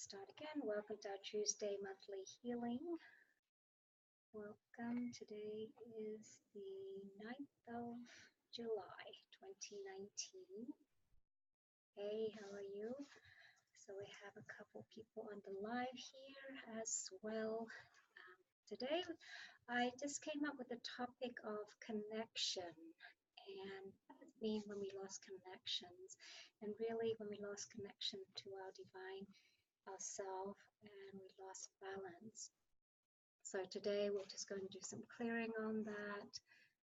Start again. Welcome to our Tuesday monthly healing. Welcome. Today is the 9th of July 2019. Hey, how are you? So we have a couple people on the live here as well. Today I just came up with the topic of connection, and what does it mean when we lost connections, and really when we lost connection to our divine ourself and we lost balance. So today we're just going to do some clearing on that,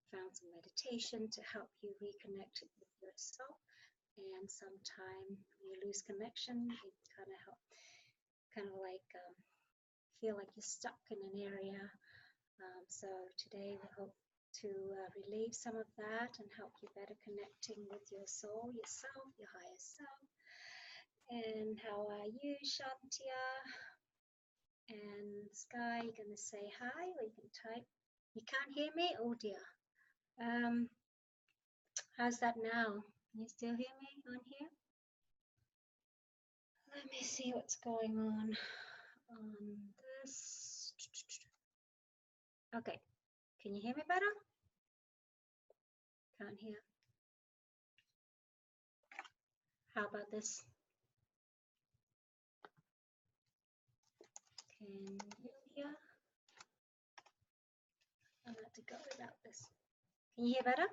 found some meditation to help you reconnect with yourself. And sometime when you lose connection, it kind of feel like you're stuck in an area. So today we hope to relieve some of that and help you better connecting with your soul, yourself, your higher self. And how are you, Shantia? And Sky, you're going to say hi, or you can type. You can't hear me? Oh dear. How's that now? Can you still hear me on here? Let me see what's going on this. Okay. Can you hear me better? Can't hear. How about this? Can you hear? I'm going to go without this. Can you hear better?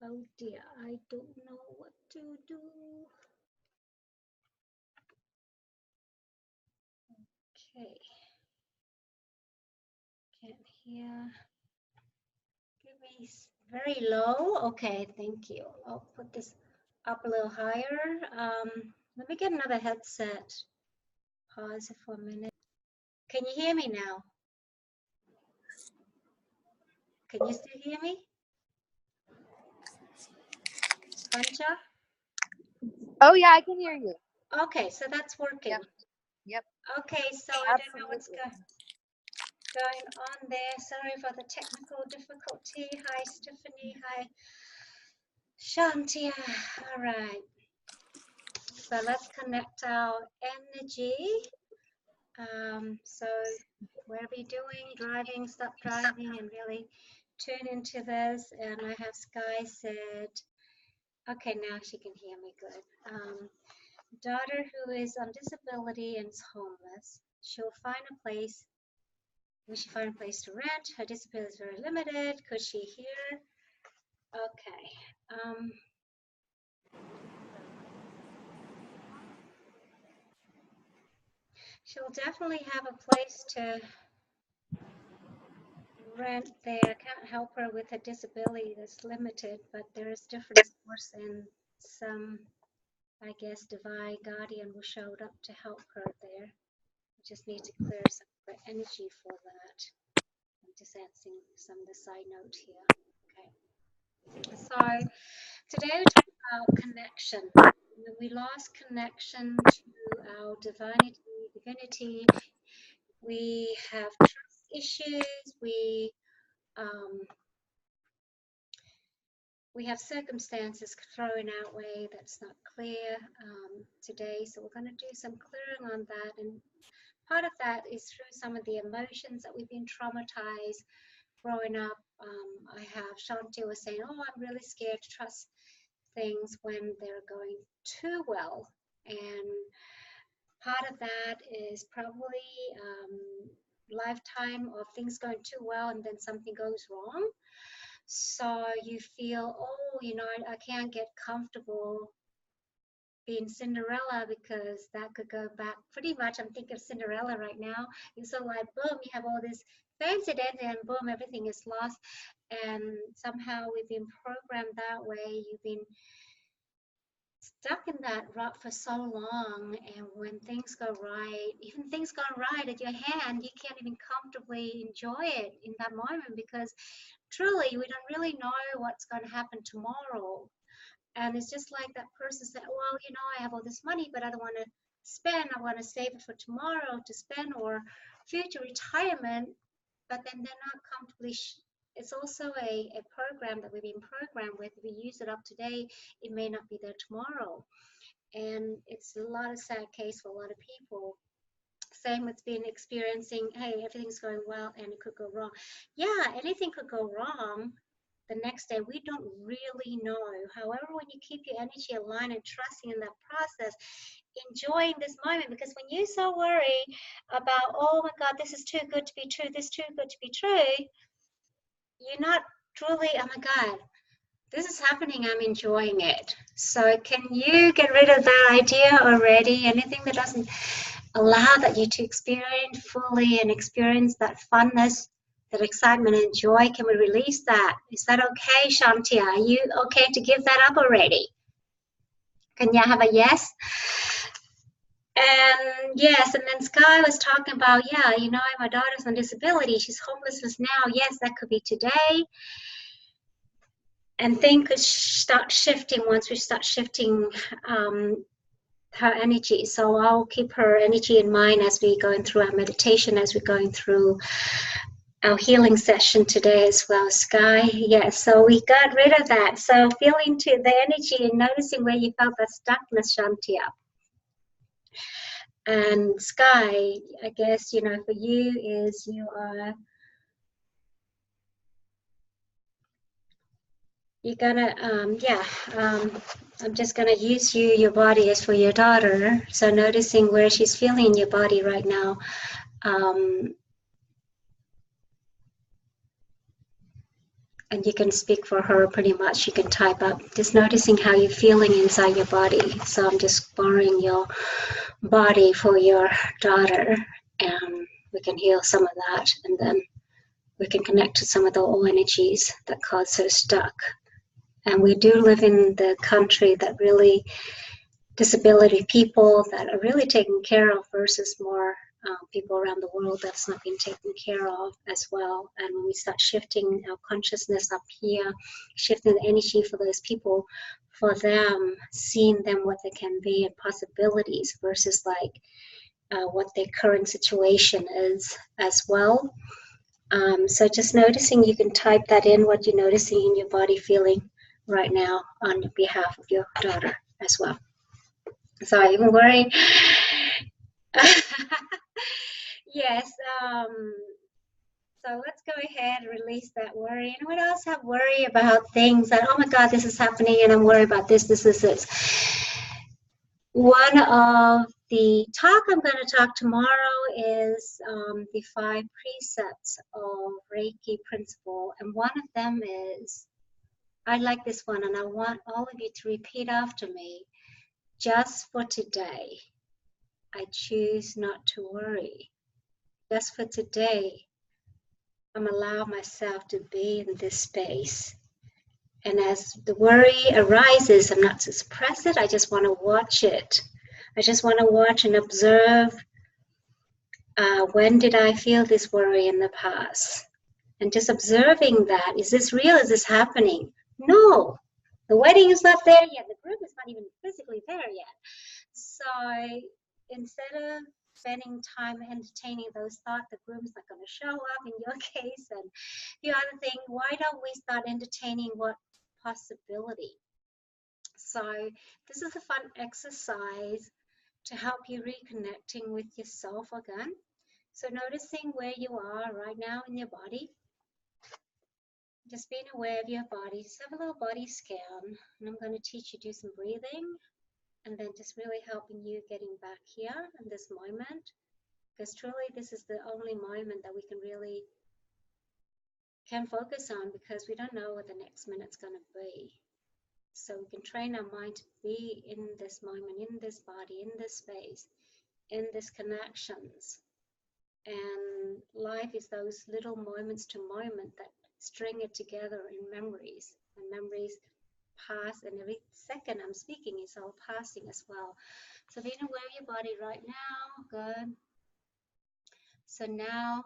Oh dear, I don't know what to do. Okay. Can't hear. Give me very low. Okay, thank you. I'll put this up a little higher. Let me get another headset. Pause it for a minute. Can you hear me now? Can you still hear me? Pancha? Oh yeah, I can hear you. Okay, so that's working. Yep. Okay, so I don't know what's going on there. Sorry for the technical difficulty. Hi, Stephanie. Hi, Shantia. All right. So let's connect our energy. So whatever you're doing, driving, stop driving and really tune into this. And I have Sky said, okay, now she can hear me good. Daughter who is on disability and is homeless. She'll find a place. Will she find a place to rent? Her disability is very limited. Could she hear? Okay. She'll definitely have a place to rent there. Can't help her with a disability that's limited, but there is different source and some, I guess, divine guardian will show up to help her there. We just need to clear some of the energy for that. I'm just answering some of the side note here. Okay. So today we talk about connection. When we lost connection to our divinity, we have trust issues, we have circumstances thrown our way that's not clear today, so we're going to do some clearing on that, and part of that is through some of the emotions that we've been traumatized growing up. I have Shanti was saying, oh, I'm really scared to trust things when they're going too well, and part of that is probably lifetime of things going too well and then something goes wrong. So you feel, oh, you know, I can't get comfortable being Cinderella because that could go back pretty much. I'm thinking of Cinderella right now. And so like, boom, you have all this fancy dancing and boom, everything is lost. And somehow we've been programmed that way. You've been stuck in that rut for so long, and when things go right, even things gone right at your hand, you can't even comfortably enjoy it in that moment because truly we don't really know what's going to happen tomorrow. And it's just like that person said, well, you know, I have all this money, but I don't want to spend. I want to save it for tomorrow to spend or future retirement, but then they're not comfortably it's also a program that we've been programmed with. If we use it up today, it may not be there tomorrow. And it's a lot of sad case for a lot of people. Same with being experiencing, hey, everything's going well and it could go wrong. Yeah, anything could go wrong the next day. We don't really know. However, when you keep your energy aligned and trusting in that process, enjoying this moment, because when you so worry about, oh my God, this is too good to be true, this is too good to be true, you're not truly, oh my God, this is happening, I'm enjoying it. So can you get rid of that idea already? Anything that doesn't allow that you to experience fully and experience that funness, that excitement and joy, can we release that? Is that okay, Shantia? Are you okay to give that up already? Can you have a yes? And yes, and then Sky was talking about, yeah, you know, my daughter's on disability. She's homeless now. Yes, that could be today. And things could start shifting once we start shifting her energy. So I'll keep her energy in mind as we're going through our meditation, as we're going through our healing session today as well, Sky. Yes, so we got rid of that. So feeling to the energy and noticing where you felt that stuckness, Shantia. And Sky, I guess, you know, for you is you're gonna, I'm just gonna use your body as for your daughter. So noticing where she's feeling in your body right now. And you can speak for her pretty much. You can type up, just noticing how you're feeling inside your body. So I'm just borrowing your body for your daughter, and we can heal some of that, and then we can connect to some of the old energies that cause her stuck. And we do live in the country that really disability people that are really taken care of versus more people around the world that's not being taken care of as well. And when we start shifting our consciousness up here, shifting the energy for those people, for them, seeing them what they can be and possibilities versus like what their current situation is as well. So just noticing, you can type that in, what you're noticing in your body feeling right now on behalf of your daughter as well. So even worrying. Yes. So let's go ahead and release that worry. Anyone else have worry about things that, oh my God, this is happening and I'm worried about this. One of the talk I'm going to talk tomorrow is the 5 precepts of Reiki principle. And one of them is, I like this one and I want all of you to repeat after me. Just for today, I choose not to worry. Just for today, I'm allowing myself to be in this space. And as the worry arises, I'm not to suppress it. I just want to watch it. I just want to watch and observe. When did I feel this worry in the past? And just observing that. Is this real? Is this happening? No. The wedding is not there yet. The group is not even physically there yet. So instead of spending time entertaining those thoughts, the groom's not going to show up in your case, and the other thing, why don't we start entertaining what possibility? So this is a fun exercise to help you reconnecting with yourself again. So noticing where you are right now in your body, just being aware of your body. Just have a little body scan, and I'm going to teach you to do some breathing, and then just really helping you getting back here in this moment, because truly this is the only moment that we can focus on, because we don't know what the next minute's going to be. So we can train our mind to be in this moment, in this body, in this space, in this connections. And life is those little moments to moment that string it together in memories, and memories pass, and every second I'm speaking is all passing as well. So being aware of your body right now, good. So now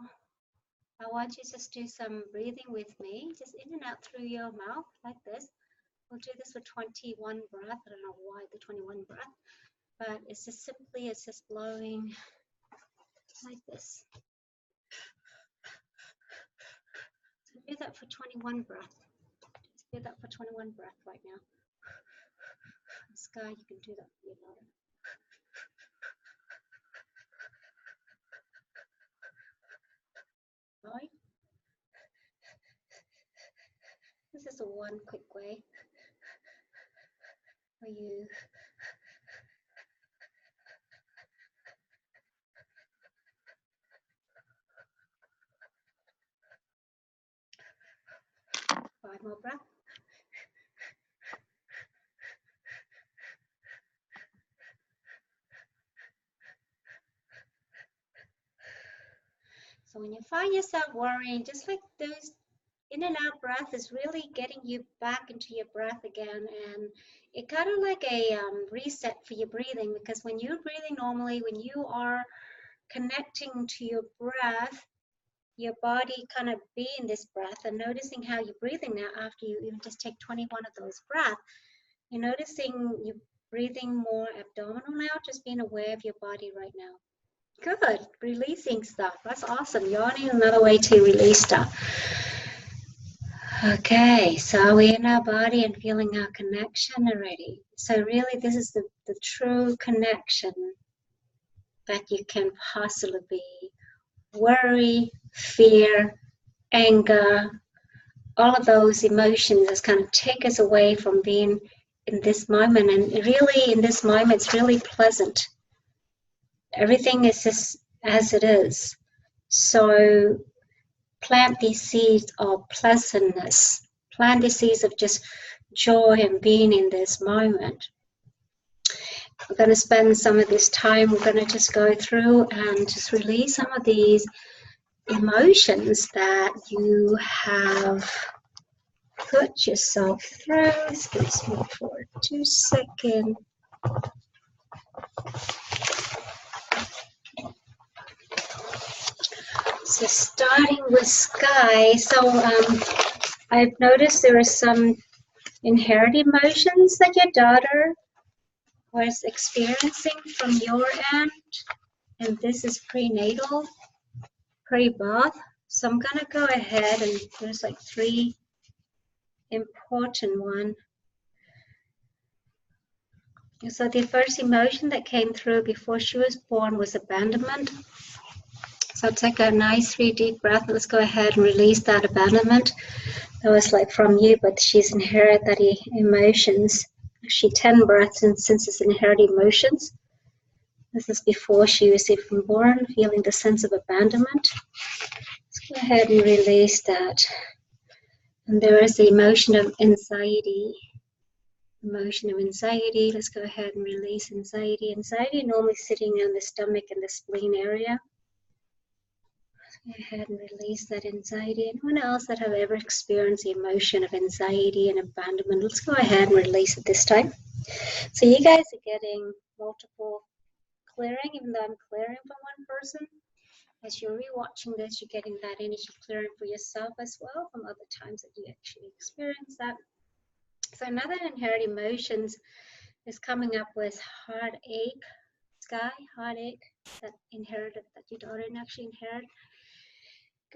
I want you to just do some breathing with me, just in and out through your mouth like this. We'll do this for 21 breath. I don't know why the 21 breath, but it's just simply, it's just blowing like this. Do that for 21 breath. Just do that for 21 breath right now. Sky, you can do that for your daughter. Right? This is a one quick way for you. Five more breaths. So when you find yourself worrying, just like those in and out breath is really getting you back into your breath again, and it kind of like a reset for your breathing, because when you're breathing normally, when you are connecting to your breath, your body kind of be in this breath and noticing how you're breathing now after you even just take 21 of those breaths. You're noticing you're breathing more abdominal now, just being aware of your body right now. Good, releasing stuff. That's awesome. Yawning, another way to release stuff. Okay, so we're in our body and feeling our connection already. So really, this is the true connection that you can possibly be. Worry, fear, anger, all of those emotions that kind of take us away from being in this moment. And really, in this moment, it's really pleasant. Everything is just as it is. So plant these seeds of pleasantness. Plant these seeds of just joy and being in this moment. We're going to spend some of this time, we're going to just go through and just release some of these emotions that you have put yourself through. Excuse me for 2 seconds. So starting with Sky, so I've noticed there are some inherited emotions that your daughter was experiencing from your end, and this is prenatal, pre-birth. So I'm gonna go ahead, and there's like 3 important ones. So the first emotion that came through before she was born was abandonment. So take a nice 3 deep breath. Let's go ahead and release that abandonment. That was like from you, but she's inherited that emotions. Actually 10 breaths, and since it's inherited emotions. This is before she was even born, feeling the sense of abandonment. Let's go ahead and release that. And there is the emotion of anxiety. Emotion of anxiety. Let's go ahead and release anxiety. Anxiety normally sitting on the stomach and the spleen area. Go ahead and release that anxiety. Anyone else that have ever experienced the emotion of anxiety and abandonment, let's go ahead and release it this time. So you guys are getting multiple clearing, even though I'm clearing for one person. As you're rewatching this, you're getting that energy clearing for yourself as well from other times that you actually experienced that. So another inherited emotions is coming up with heartache, Sky, heartache, that inherited, that your daughter didn't actually inherit.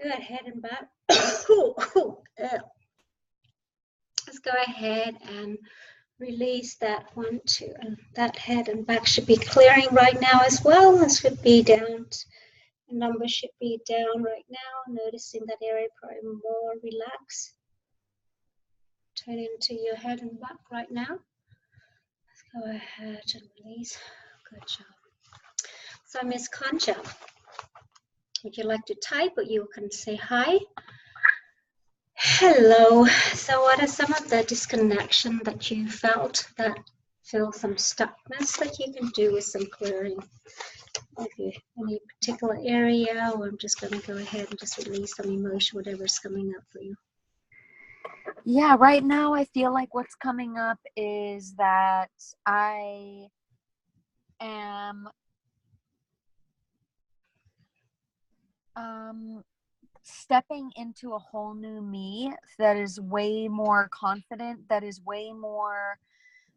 Go ahead and back. Let's go ahead and release that one too. And that head and back should be clearing right now as well. This should be down. The number should be down right now. Noticing that area probably more relaxed. Turn into your head and back right now. Let's go ahead and release. Good job. So Miss Concha, would you like to type, or you can say hi? Hello. So what are some of the disconnection that you felt, that feel some stuckness that you can do with some clearing? If you any particular area, or I'm just going to go ahead and just release some emotion, whatever's coming up for you. Yeah, right now I feel like what's coming up is that I am stepping into a whole new me that is way more confident, that is way more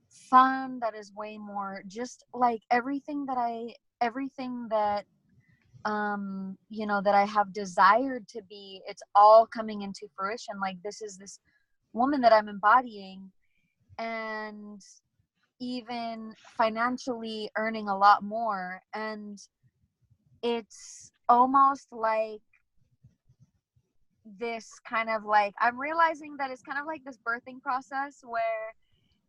fun, that is way more just like everything that you know, that I have desired to be, it's all coming into fruition. Like, this is this woman that I'm embodying, and even financially earning a lot more. And it's almost like this kind of like, I'm realizing that it's kind of like this birthing process where,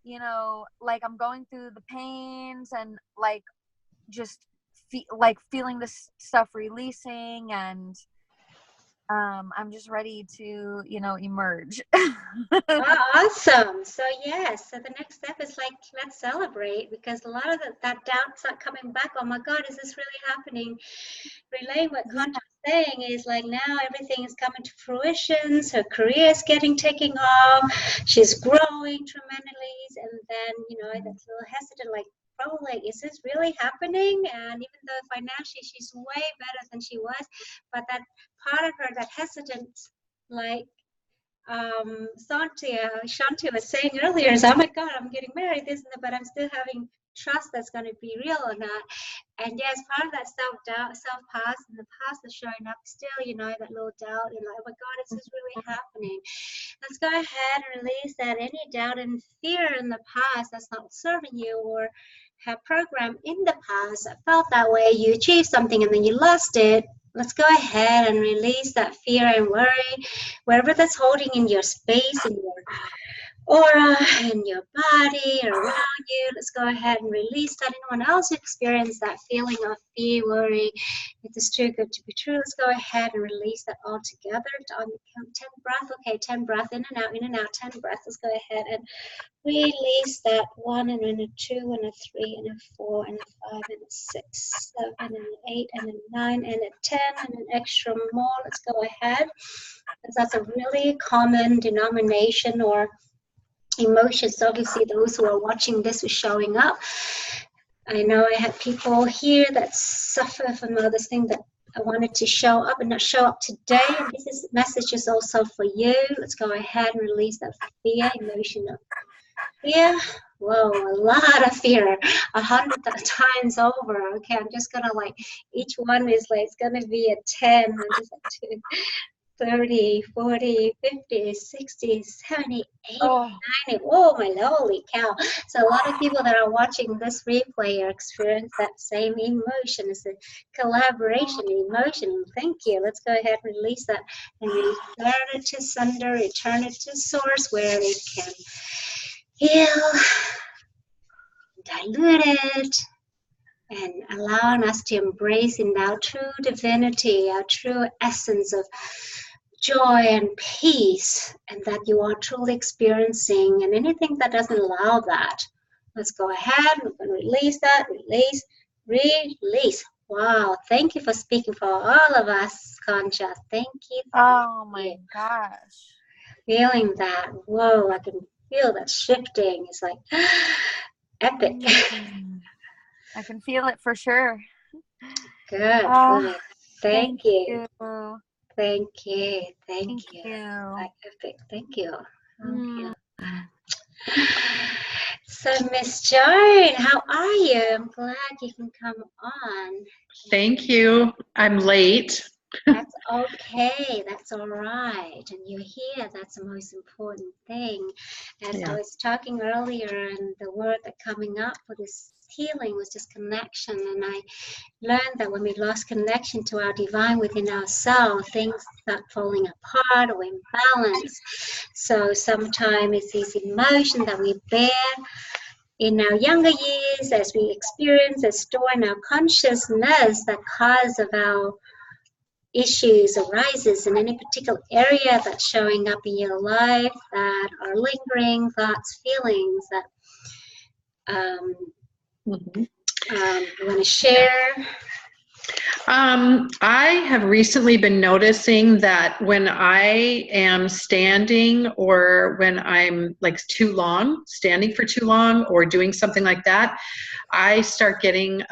you know, like I'm going through the pains and like just feeling this stuff releasing, and I'm just ready to, you know, emerge. Oh, awesome. So yes, so the next step is like, let's celebrate, because a lot of that doubts are coming back. Oh my God, is this really happening? Relaying what Yeah. Concha's saying is like, now everything is coming to fruition. Her career is taking off. She's growing tremendously. And then, you know, that's a little hesitant, like, oh, like, is this really happening? And even though financially she's way better than she was, but that part of her, that hesitant, like, Shanti was saying earlier is, oh my God, I'm getting married, this and that, but I'm still having trust that's going to be real or not. And yes, part of that self-doubt, self-past, and the past is showing up still, you know, that little doubt, and like, oh my God, is this really happening? Let's go ahead and release that any doubt and fear in the past that's not serving you, or have programmed in the past that felt that way, you achieved something and then you lost it. Let's go ahead and release that fear and worry, wherever that's holding in your space, in your aura, in your body, around you. Let's go ahead and release that. Anyone else experience that feeling of fear, worry? It is too good to be true. Let's go ahead and release that all together. On the count 10 breath. Okay, 10 breath in and out, 10 breath. Let's go ahead and release that 1, and then a 2, and a 3, and a 4, and a 5, and a 6, 7, and an 8, and a 9, and a 10, and an extra more. Let's go ahead, because that's a really common denomination or emotions. Obviously, those who are watching this are showing up. I know I had people here that suffer from all this thing that I wanted to show up and not show up today. And this message is also for you. Let's go ahead and release that fear, emotion of fear. Whoa, a lot of fear, 100 times over. Okay, I'm just gonna like, each one is like, it's gonna be a 10. I'm just like 30, 40, 50, 60, 70, 80, Oh. 90. Oh my holy cow. So a lot of people that are watching this replay are experiencing that same emotion. It's a collaboration emotion. Thank you. Let's go ahead and release that and return it to sender, return it to source where it can heal, dilute it, and allowing us to embrace in our true divinity, our true essence of joy and peace, and that you are truly experiencing. And anything that doesn't allow that, let's go ahead, we're going to release that, release. Wow, thank you for speaking for all of us, Concha. Thank you. Oh my gosh. Feeling that, whoa, I can feel that shifting. It's like epic. I can feel it for sure. Good, good. Thank you. Thank you. Thank you. Like epic. Thank you. Okay. So, Miss Joan, how are you? I'm glad you can come on. Thank you. I'm late. That's okay. That's all right. And you're here. That's the most important thing. As I was talking earlier, and the word that coming up for this healing was just connection. And I learned that when we lost connection to our divine within ourselves, things start falling apart or imbalance. So sometimes it's these emotions that we bear in our younger years, as we experience, as store in our consciousness, that cause of our issues arises in any particular area that's showing up in your life, that are lingering thoughts, feelings that you want to share. I have recently been noticing that when I am standing, or when I'm like standing for too long or doing something like that, I start getting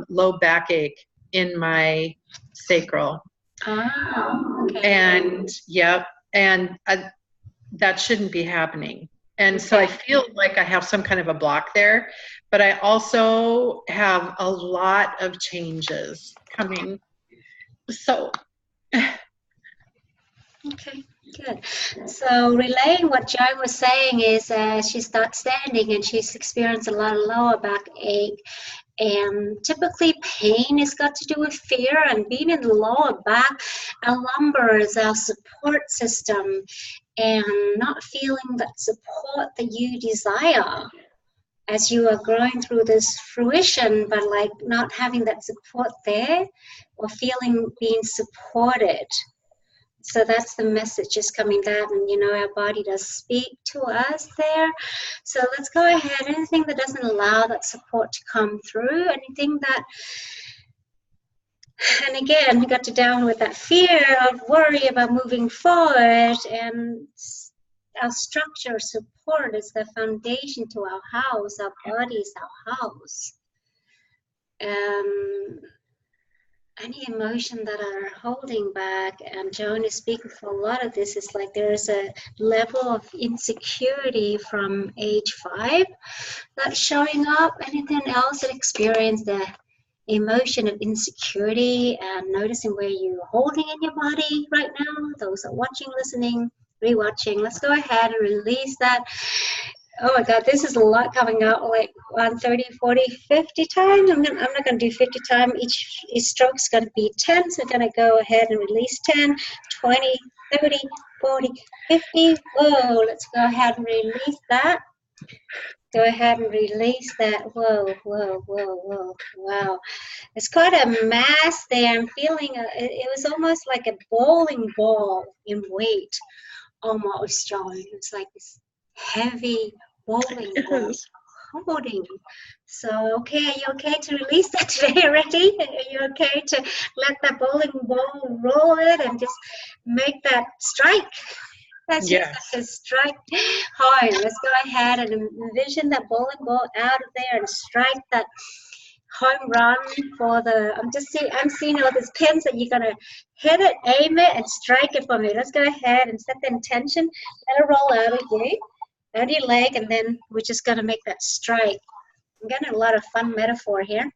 low backache in my sacral. Oh, okay. And that shouldn't be happening. And so I feel like I have some kind of a block there, but I also have a lot of changes coming So, Okay, good. So relaying what Joan was saying is she starts standing and she's experienced a lot of lower back ache. And typically pain has got to do with fear, and being in the lower back, our lumbar is our support system, and not feeling that support that you desire as you are growing through this fruition, but like not having that support there or feeling being supported. So that's the message is coming that, and you know, our body does speak to us there. So let's go ahead. Anything that doesn't allow that support to come through, anything that, and again, we got to down with that fear of worry about moving forward, and our structure support is the foundation to our house. Our body is our house. Any emotion that are holding back, and Joan is speaking for a lot of this, is like there's a level of insecurity from age 5 that's showing up. Anything else that experience the emotion of insecurity and noticing where you're holding in your body right now? Those are watching, listening, rewatching, let's go ahead and release that. Oh my God, this is a lot coming out, like 30, 40, 50 times. I'm not going to do 50 times. Each stroke's going to be 10. So I'm going to go ahead and release 10, 20, 30, 40, 50. Whoa, let's go ahead and release that. Go ahead and release that. Whoa, whoa, whoa, whoa. Wow. It's quite a mass there. I'm feeling, it was almost like a bowling ball in weight, almost, John. It was like this heavy bowling ball holding. So, okay, are you okay to release that today already? Are you okay to let that bowling ball roll it and just make that strike? That's yes. just like a strike hard. Let's go ahead and envision that bowling ball out of there and strike that home run for the, I'm seeing all these pins that you're gonna hit it, aim it, and strike it for me. Let's go ahead and set the intention. Let it roll out of you, out of your leg, and then we're just gonna make that strike. I'm getting a lot of fun metaphor here.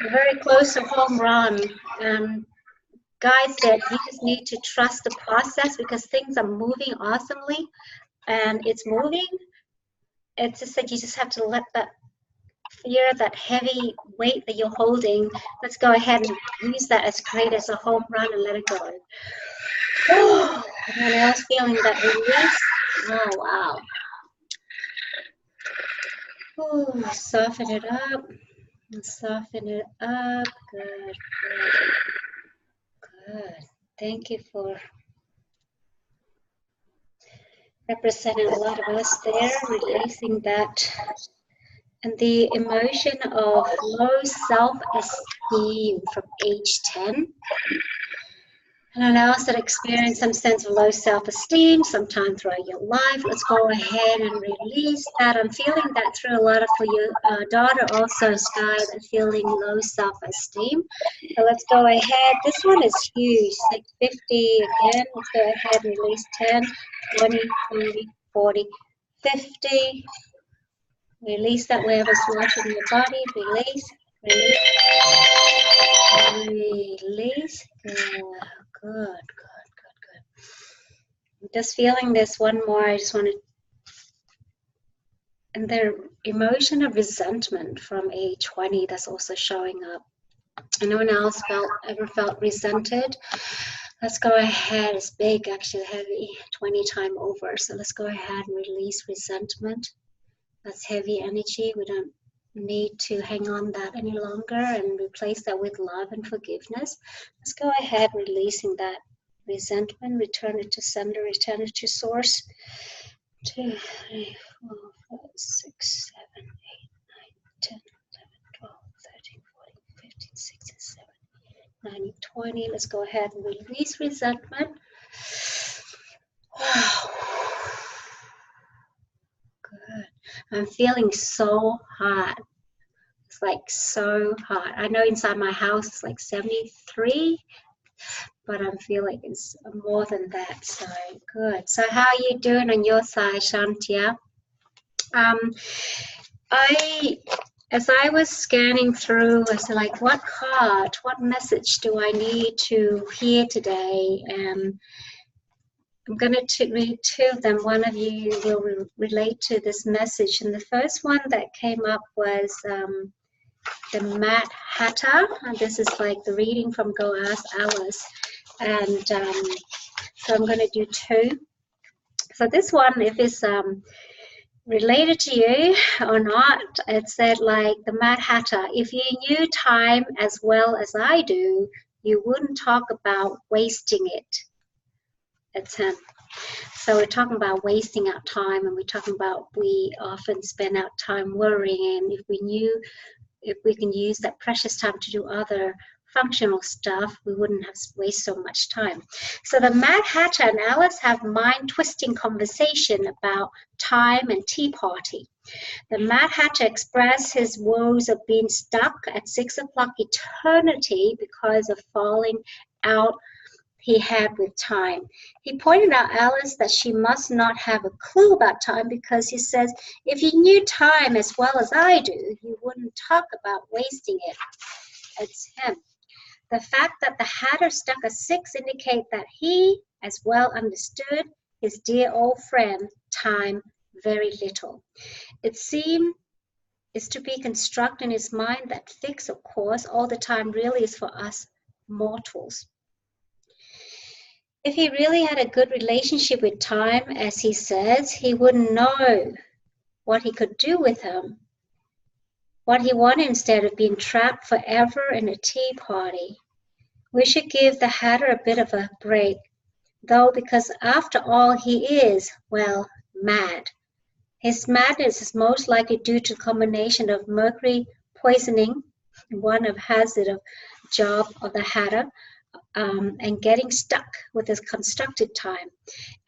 We're very close to home run. Guys said you just need to trust the process because things are moving awesomely, and it's moving. It's just that you just have to let that fear, that heavy weight that you're holding, let's go ahead and use that as great as a home run and let it go. Oh, anyone else feeling that release? Oh, wow. Oh, soften it up. Soften it up. Good, good, good. Thank you for representing a lot of us there, releasing that. And the emotion of low self-esteem from age 10. And allow us to experience some sense of low self-esteem sometime throughout your life. Let's go ahead and release that. I'm feeling that through a lot of for your daughter also, Sky, that feeling low self-esteem. So let's go ahead. This one is huge, like 50 again. Let's go ahead and release 10, 20, 30, 40, 50. Release that wherever's watching your body. Release, release, release. Good, good, good, good. I'm just feeling this one more. I just want to, and the emotion of resentment from age 20 that's also showing up. Anyone else ever felt resented? Let's go ahead. It's big, actually heavy, 20 times over. So let's go ahead and release resentment. That's heavy energy. We don't need to hang on that any longer and replace that with love and forgiveness. Let's go ahead releasing that resentment, return it to sender, return it to source. 2, 3, 4, 5, 6, 7, 8, 9, 10, 11, 12, 13, 14, 15, 16, 17, 19, 20. Let's go ahead and release resentment. Good. I'm feeling so hot. It's like so hot. I know inside my house it's like 73, but I'm feeling it's more than that. So good. So how are you doing on your side, Shantia? I as I was scanning through, I was like, what card, what message do I need to hear today? And I'm going to read two of them. One of you will relate to this message. And the first one that came up was the Mad Hatter. And this is like the reading from Go Ask Alice. And so I'm going to do two. So this one, if it's related to you or not, it said like the Mad Hatter, if you knew time as well as I do, you wouldn't talk about wasting it. It's him. So we're talking about wasting our time, and we're talking about we often spend our time worrying, and if we knew if we can use that precious time to do other functional stuff, we wouldn't have to waste so much time. So the Mad Hatter and Alice have mind-twisting conversation about time and tea party. The Mad Hatter expressed his woes of being stuck at 6 o'clock eternity because of falling out he had with time. He pointed out Alice that she must not have a clue about time because he says, if you knew time as well as I do, you wouldn't talk about wasting it. It's him. The fact that the Hatter stuck at 6 indicate that he as well understood his dear old friend time very little. It seemed is to be constructed in his mind that fix, of course, all the time really is for us mortals. If he really had a good relationship with time, as he says, he wouldn't know what he could do with him. What he wanted instead of being trapped forever in a tea party. We should give the Hatter a bit of a break, though, because after all he is, well, mad. His madness is most likely due to a combination of mercury poisoning, one of hazard of job of the Hatter, and getting stuck with his constructed time.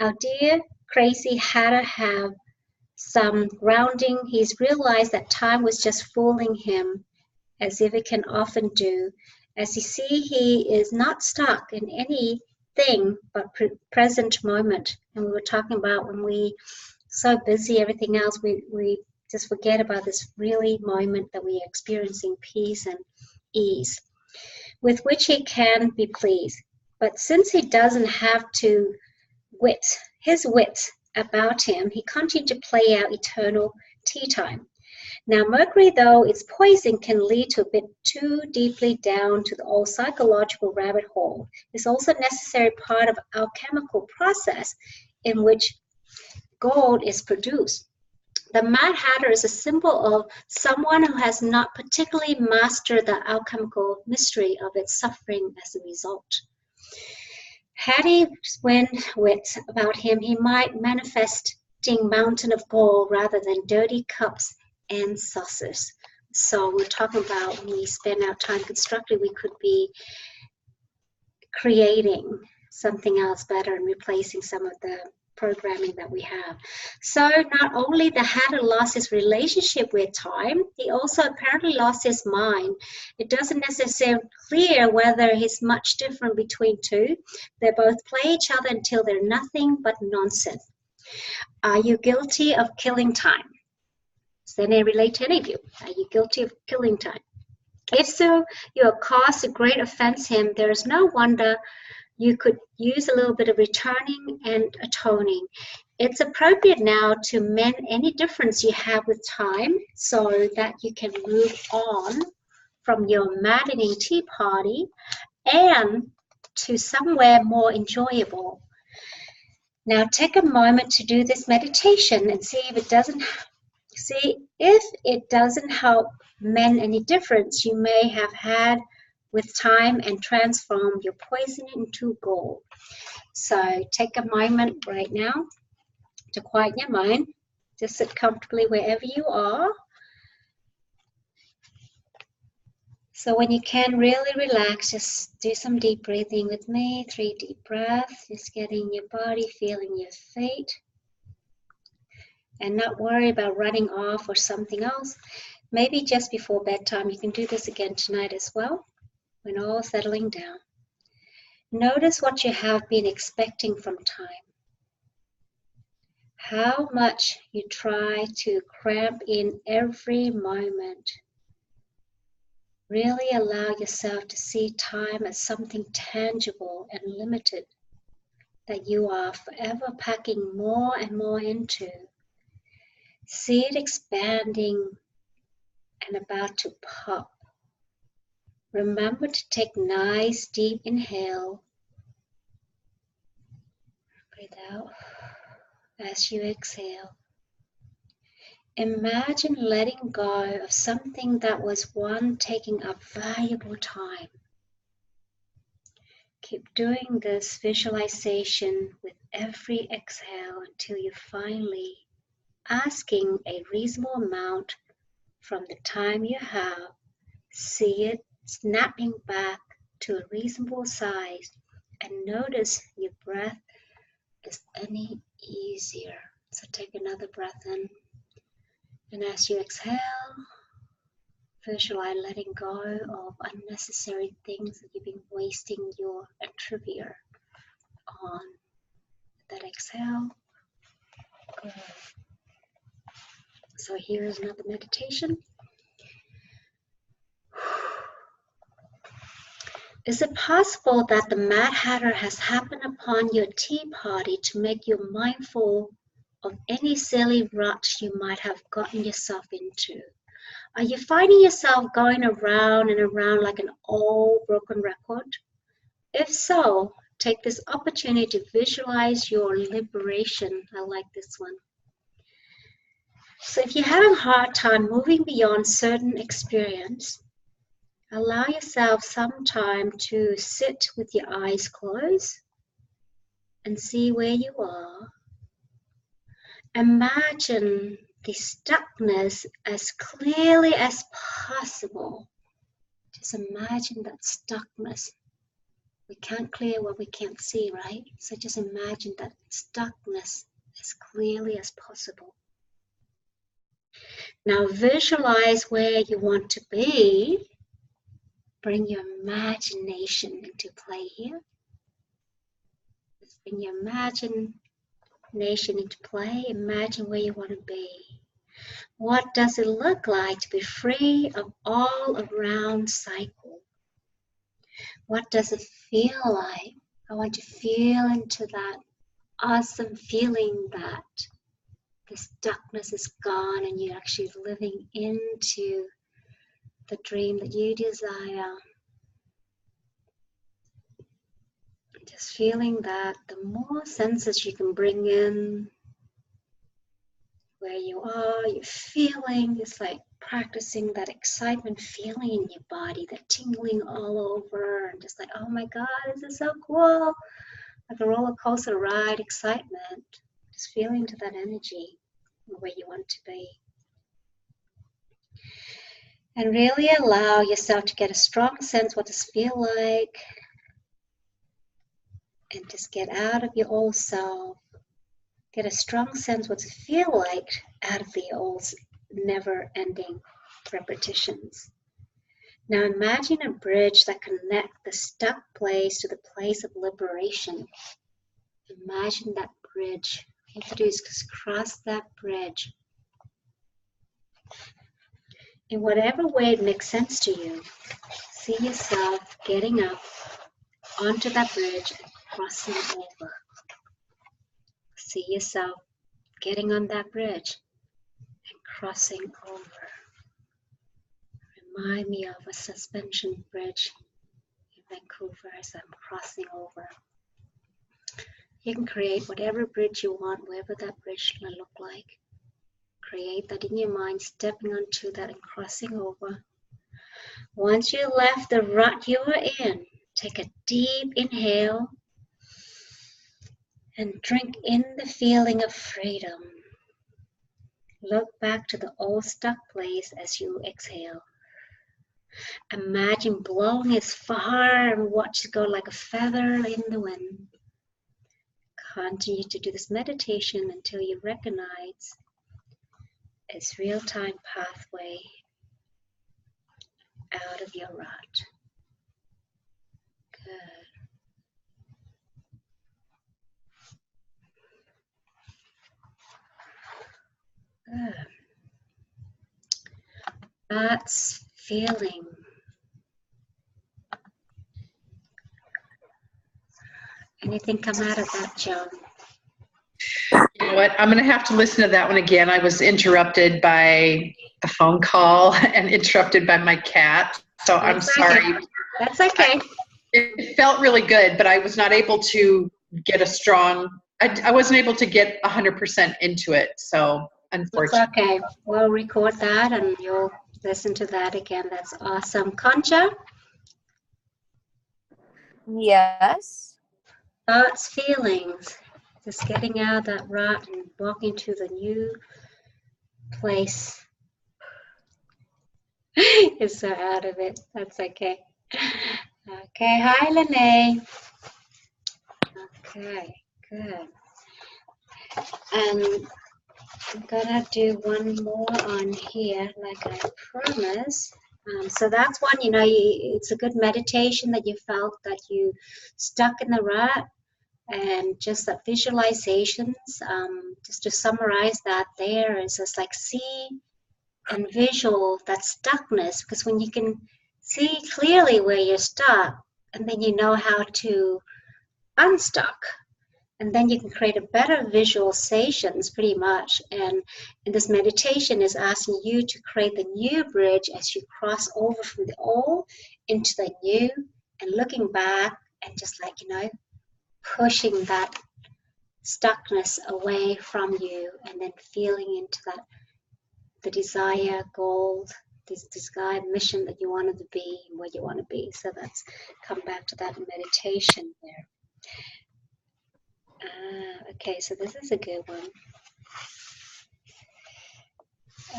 Our dear crazy Hatter have some grounding. He's realized that time was just fooling him, as if it can often do. As you see, he is not stuck in anything but present moment. And we were talking about when we so busy, everything else, we just forget about this really moment that we are experiencing peace and ease, with which he can be pleased. But since he doesn't have to his wit about him, he continued to play out eternal tea time. Now, mercury, though its poison can lead to a bit too deeply down to the old psychological rabbit hole, is also a necessary part of our chemical process in which gold is produced. The Mad Hatter is a symbol of someone who has not particularly mastered the alchemical mystery of its suffering as a result. Had he went wits about him, he might manifesting mountain of gold rather than dirty cups and saucers. So we're talking about when we spend our time constructively, we could be creating something else better and replacing some of the programming that we have. So not only the Hatter lost his relationship with time, he also apparently lost his mind. It doesn't necessarily clear whether he's much different between two. They both play each other until they're nothing but nonsense. Are you guilty of killing time? Does that relate to any of you? Are you guilty of killing time? If so, you have caused a great offense him. There is no wonder you could use a little bit of returning and atoning. It's appropriate now to mend any difference you have with time so that you can move on from your maddening tea party and to somewhere more enjoyable. Now take a moment to do this meditation and see if it doesn't help mend any difference you may have had with time and transform your poison into gold. So take a moment right now to quiet your mind. Just sit comfortably wherever you are. So when you can really relax, just do some deep breathing with me. 3 deep breaths, just getting your body, feeling your feet. And not worry about running off or something else. Maybe just before bedtime, you can do this again tonight as well, when all settling down. Notice what you have been expecting from time. How much you try to cramp in every moment. Really allow yourself to see time as something tangible and limited that you are forever packing more and more into. See it expanding and about to pop. Remember to take nice deep inhale. Breathe out as you exhale. Imagine letting go of something that was one taking up valuable time. Keep doing this visualization with every exhale until you finally asking a reasonable amount from the time you have. See it snapping back to a reasonable size and notice your breath is any easier. So take another breath in, and as you exhale, visualize letting go of unnecessary things that you've been wasting your attribute on. That exhale. Good. So here's another meditation. Is it possible that the Mad Hatter has happened upon your tea party to make you mindful of any silly rut you might have gotten yourself into? Are you finding yourself going around and around like an old broken record? If so, take this opportunity to visualize your liberation. I like this one. So if you're having a hard time moving beyond certain experience, allow yourself some time to sit with your eyes closed and see where you are. Imagine the stuckness as clearly as possible. Just imagine that stuckness. We can't clear what we can't see, right? So just imagine that stuckness as clearly as possible. Now visualize where you want to be. Bring your imagination into play here. Let's bring your imagination into play. Imagine where you want to be. What does it look like to be free of all around cycle? What does it feel like? I want to feel into that awesome feeling that the stuckness is gone and you're actually living into the dream that you desire. Just feeling that the more senses you can bring in where you are, you're feeling, it's like practicing that excitement feeling in your body, that tingling all over, and just like, oh my God, this is so cool. Like a roller coaster ride excitement. Just feeling to that energy where you want to be. And really allow yourself to get a strong sense what does feel like. And just get out of your old self. Get a strong sense what does it feel like out of the old never-ending repetitions. Now imagine a bridge that connects the stuck place to the place of liberation. Imagine that bridge. All you have to do is just cross that bridge. In whatever way it makes sense to you, see yourself getting up onto that bridge and crossing over. See yourself getting on that bridge and crossing over. Remind me of a suspension bridge in Vancouver as I'm crossing over. You can create whatever bridge you want, wherever that bridge may look like. Create that in your mind, stepping onto that and crossing over. Once you left the rut you were in, take a deep inhale and drink in the feeling of freedom. Look back to the old stuck place as you exhale. Imagine blowing as far and watch it go like a feather in the wind. Continue to do this meditation until you recognize its real-time pathway out of your rut. Good. Good. That's feeling Anything come out of that, Joan? You know what? I'm going to have to listen to that one again. I was interrupted by a phone call and interrupted by my cat. So I'm sorry. That's okay. It felt really good, but I was not able to get a strong, I wasn't able to get 100% into it. So unfortunately. It's okay. We'll record that and you'll listen to that again. That's awesome. Concha? Yes. Thoughts, feelings. Just getting out of that rut and walking to the new place. You're so out of it. That's okay. Okay, hi, Lene. Okay, good. And I'm gonna do one more on here, like I promised. So that's one, you know, it's a good meditation that you felt that you stuck in the rut, and just that visualizations. Just to summarize that, there is just like see and visual that stuckness, because when you can see clearly where you're stuck, and then you know how to unstuck, and then you can create a better visualizations pretty much. And this meditation is asking you to create the new bridge as you cross over from the old into the new, and looking back and just like, you know, pushing that stuckness away from you, and then feeling into that, the desire, goal, this desired mission that you wanted to be, where you want to be. So that's come back to that meditation there. Okay, so this is a good one.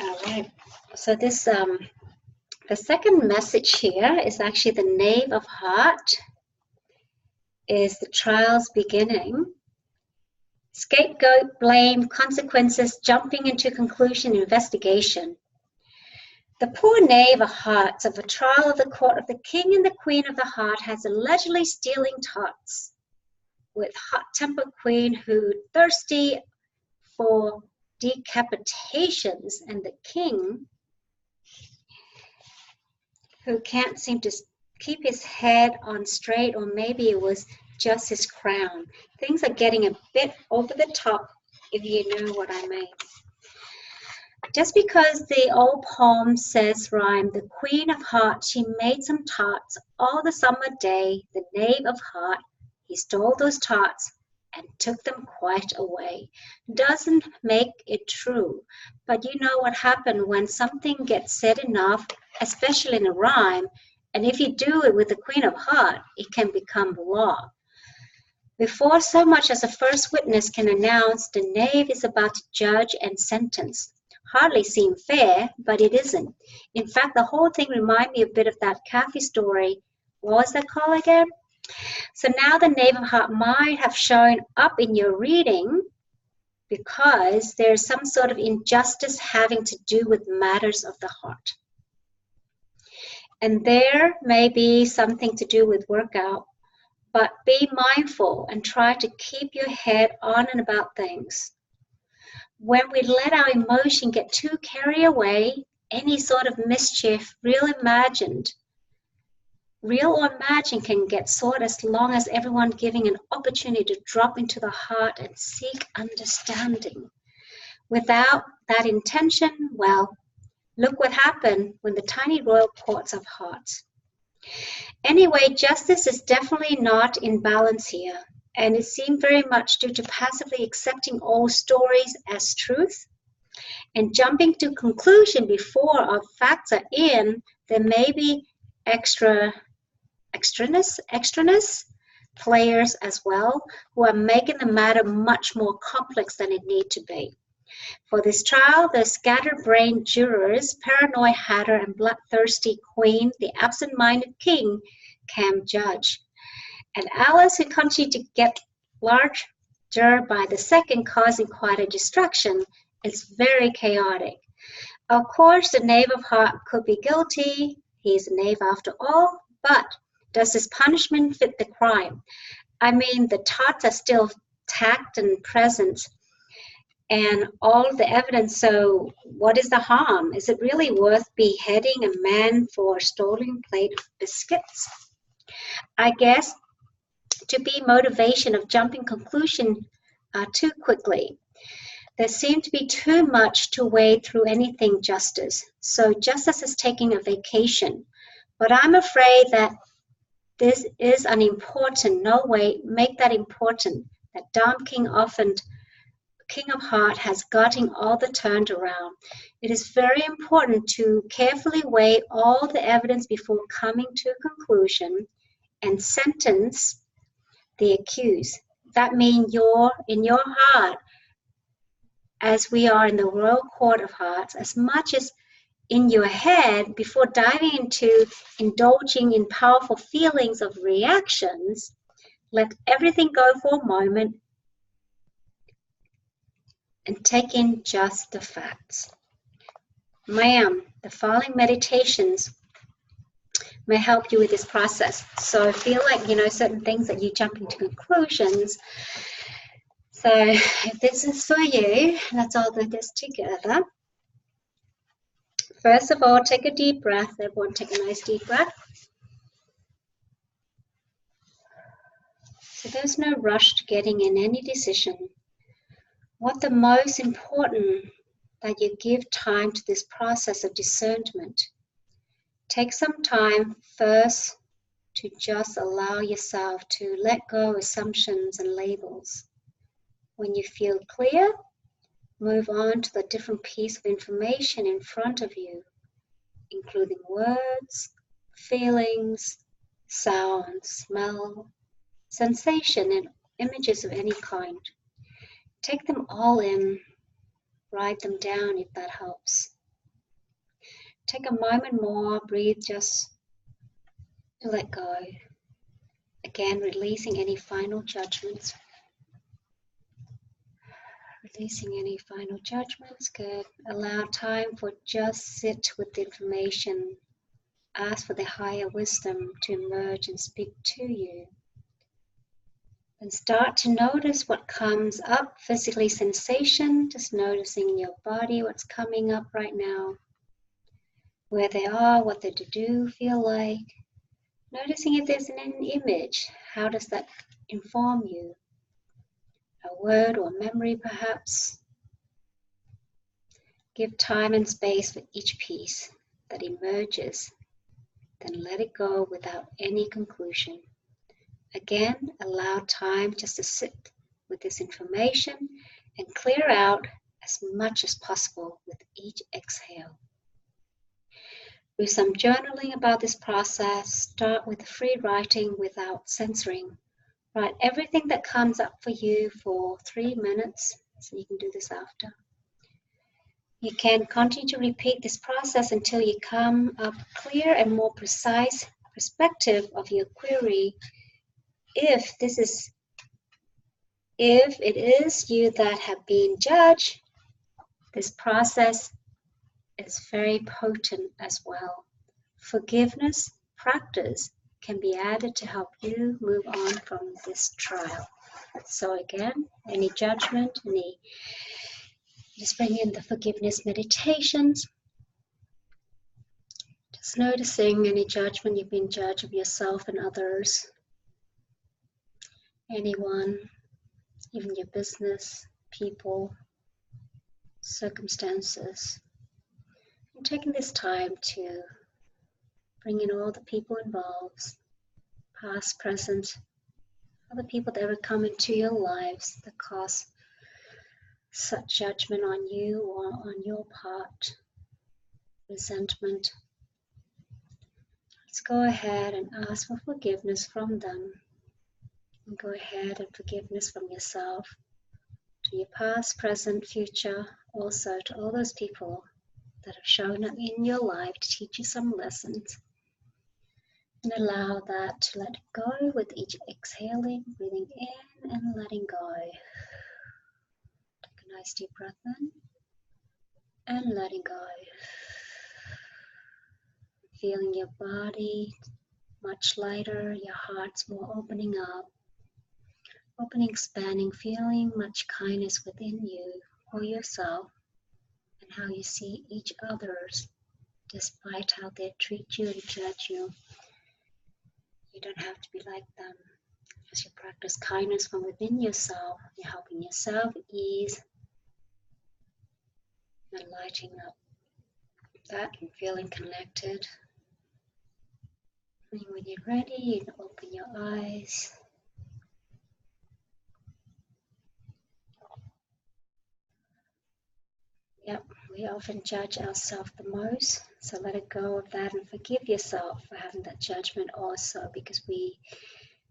All right. So this, the second message here is actually the Knave of Heart. Is the trial's beginning. Scapegoat, blame, consequences, jumping into conclusion, investigation. The poor knave of hearts of a trial of the court of the king and the queen of the heart has allegedly stealing tots with hot-tempered queen who thirsty for decapitations, and the king who can't seem to keep his head on straight, or maybe it was just his crown. Things are getting a bit over the top, if you know what I mean. Just because the old poem says rhyme, the queen of hearts, she made some tarts all the summer day. The knave of heart, he stole those tarts and took them quite away. Doesn't make it true, but you know what happened when something gets said enough, especially in a rhyme, and if you do it with the queen of heart, it can become law. Before so much as a first witness can announce, the knave is about to judge and sentence. Hardly seem fair, but it isn't. In fact, the whole thing reminded me a bit of that Kathy story. What was that called again? So now the knave of heart might have shown up in your reading because there's some sort of injustice having to do with matters of the heart. And there may be something to do with workout, but be mindful and try to keep your head on and about things. When we let our emotion get too carried away, any sort of mischief, real or imagined, can get sought as long as everyone giving an opportunity to drop into the heart and seek understanding. Without that intention, well, look what happened when the tiny royal courts of hearts. Anyway, justice is definitely not in balance here, and it seemed very much due to passively accepting all stories as truth and jumping to conclusion before our facts are in. There may be extraneous players as well who are making the matter much more complex than it need to be. For this trial, the scatterbrained jurors, paranoid hatter, and bloodthirsty queen, the absent-minded king, can judge. And Alice, who continued to get larger by the second, causing quite a distraction, is very chaotic. Of course, the knave of heart could be guilty. He's a knave after all, but does his punishment fit the crime? I mean, the tots are still tact and present, and all the evidence, so what is the harm? Is it really worth beheading a man for a stolen plate of biscuits? I guess to be motivation of jumping conclusion too quickly. There seemed to be too much to wade through anything justice. So justice is taking a vacation. But I'm afraid that this is unimportant. No way, make that important. That Dom King often, King of Heart, has gotten all the turned around. It is very important to carefully weigh all the evidence before coming to a conclusion and sentence the accused. That means in your heart, as we are in the Royal Court of Hearts, as much as in your head, before diving into indulging in powerful feelings of reactions, let everything go for a moment and take in just the facts. Ma'am, the following meditations may help you with this process. So feel like, certain things that you jump into conclusions. So if this is for you, let's all do this together. First of all, take a deep breath. Everyone take a nice deep breath. So there's no rush to getting in any decision. What the most important that you give time to this process of discernment. Take some time first to just allow yourself to let go of assumptions and labels. When you feel clear, move on to the different piece of information in front of you, including words, feelings, sound, smell, sensation, and images of any kind. Take them all in, write them down if that helps. Take a moment more, breathe just to let go. Again, releasing any final judgments. Releasing any final judgments, good. Allow time for just sit with the information. Ask for the higher wisdom to emerge and speak to you. And start to notice what comes up, physically sensation, just noticing in your body what's coming up right now. Where they are, what they do feel like. Noticing if there's an image, how does that inform you? A word or memory perhaps. Give time and space for each piece that emerges, then let it go without any conclusion. Again, allow time just to sit with this information and clear out as much as possible with each exhale. Do some journaling about this process. Start with free writing without censoring. Write everything that comes up for you for 3 minutes, so you can do this after. You can continue to repeat this process until you come up clear and more precise perspective of your query. If it is you that have been judged, this process is very potent as well. Forgiveness practice can be added to help you move on from this trial. So again, any judgment, just bring in the forgiveness meditations. Just noticing any judgment you've been judged of yourself and others, anyone, even your business, people, circumstances. And taking this time to bring in all the people involved, past, present, other people that ever come into your lives that cause such judgment on you or on your part, resentment. Let's go ahead and ask for forgiveness from them. And go ahead and forgiveness from yourself, to your past, present, future, also to all those people that have shown up in your life to teach you some lessons. And allow that to let go with each exhaling, breathing in and letting go. Take a nice deep breath in and letting go. Feeling your body much lighter, your heart's more opening up. Opening, expanding, feeling much kindness within you or yourself and how you see each others despite how they treat you and judge you. You don't have to be like them. As you practice kindness from within yourself, you're helping yourself ease and lighting up that and feeling connected. And when you're ready, you can open your eyes. Yep, we often judge ourselves the most, so let it go of that and forgive yourself for having that judgment also, because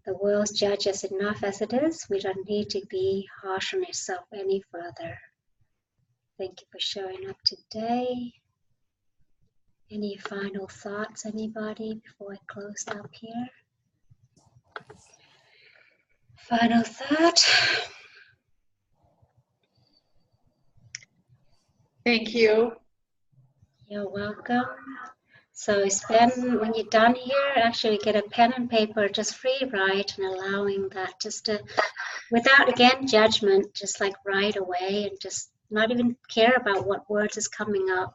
the world judges us enough as it is. We don't need to be harsh on yourself any further. Thank you for showing up today. Any final thoughts, anybody, before I close up here? Final thought. Thank you. You're welcome. So when you're done here, actually get a pen and paper, just free write and allowing that just to, without again judgment, just like write away and just not even care about what words is coming up.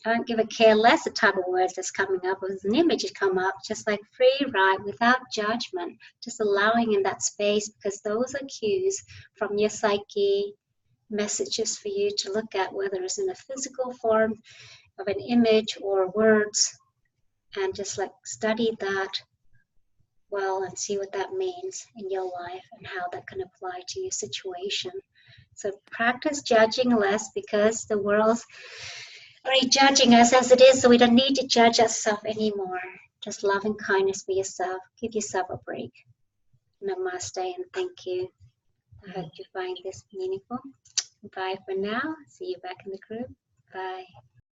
I don't give a care less the type of words that's coming up, or an image come up, just like free write without judgment, just allowing in that space, because those are cues from your psyche, messages for you to look at, whether it's in a physical form of an image or words, and just like study that well and see what that means in your life and how that can apply to your situation. So practice judging less, because the world's already judging us as it is, so we don't need to judge ourselves anymore. Just love and kindness for yourself. Give yourself a break. Namaste and thank you. I hope you find this meaningful. Bye for now. See you back in the group. Bye.